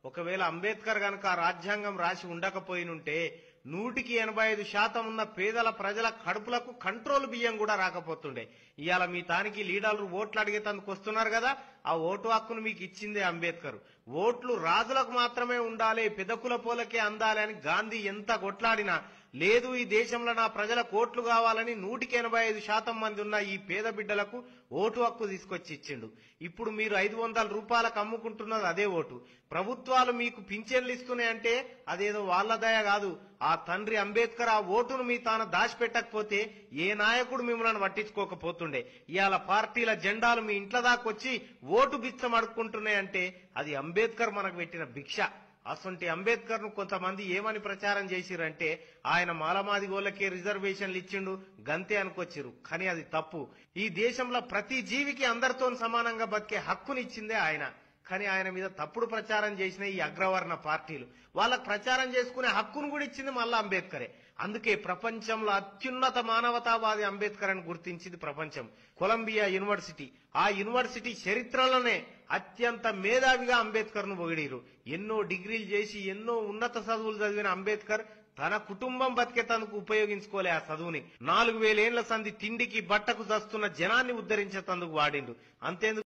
ఒకవేళ అంబేద్కర్ గనక ఆ రాజ్యాంగం రాసి ఉండకపోయినుంటే 100% ఉన్న పేదల ప్రజల కడుపులకు కంట్రోల్ బియ్యం కూడా రాకపోతుండే. ఇవాళ మీ తానికి లీడర్లు ఓట్లు అడిగేతందుకు వస్తున్నారు కదా, ఆ ఓటు హక్కును మీకు ఇచ్చిందే అంబేద్కర్. ఓట్లు రాజులకు మాత్రమే ఉండాలి, పెదకుల పోలకే అందాలి అని గాంధీ ఎంత కొట్లాడినా లేదు, ఈ దేశంలో నా ప్రజలకు ఓట్లు కావాలని 185% మంది ఉన్న ఈ పేద బిడ్డలకు ఓటు హక్కు తీసుకొచ్చి ఇచ్చిండు. ఇప్పుడు మీరు 500 రూపాయలకు అమ్ముకుంటున్నది అదే ఓటు. ప్రభుత్వాలు మీకు పింఛన్లు ఇస్తున్నాయంటే అదేదో వాళ్ళ దయ కాదు, ఆ తండ్రి అంబేద్కర్ ఆ ఓటును మీ తాను దాచిపెట్టకపోతే ఏ నాయకుడు మిమ్మల్ని పట్టించుకోకపోతుండే. ఇవాళ పార్టీల జెండాలు మీ ఇంట్ల దాకొచ్చి ఓటు బిచ్చం అడుక్కుంటున్నాయంటే అది అంబేద్కర్ మనకు పెట్టిన భిక్ష. అసొంటి అంబేద్కర్ ను కొంతమంది ఏమని ప్రచారం చేసిరంటే ఆయన మాలమాదిగోళ్లకే రిజర్వేషన్లు ఇచ్చిండు గంతే అనుకొచ్చిరు. కానీ అది తప్పు. ఈ దేశంలో ప్రతి జీవికి అందరితో సమానంగా బతికే హక్కునిచ్చిందే ఆయన. కానీ ఆయన మీద తప్పుడు ప్రచారం చేసిన ఈ అగ్రవర్ణ పార్టీలు వాళ్ళకు ప్రచారం చేసుకునే హక్కును కూడా ఇచ్చింది మళ్ళా అంబేద్కరే. అందుకే ప్రపంచంలో అత్యున్నత మానవతావాది అంబేద్కర్ అని గుర్తించింది ప్రపంచం. కొలంబియా యూనివర్సిటీ, ఆ యూనివర్సిటీ చరిత్రలోనే అత్యంత మేధావిగా అంబేద్కర్ ను పొగిడిరు. ఎన్నో డిగ్రీలు చేసి ఎన్నో ఉన్నత చదువులు చదివిన అంబేద్కర్ తన కుటుంబం బతికేతందుకు ఉపయోగించుకోలే ఆ చదువుని. 4000 ఏళ్ల సంధి తిండికి బట్టకు దస్తున్న జనాన్ని ఉద్ధరించేతందుకు వాడిండు. అంతేందుకు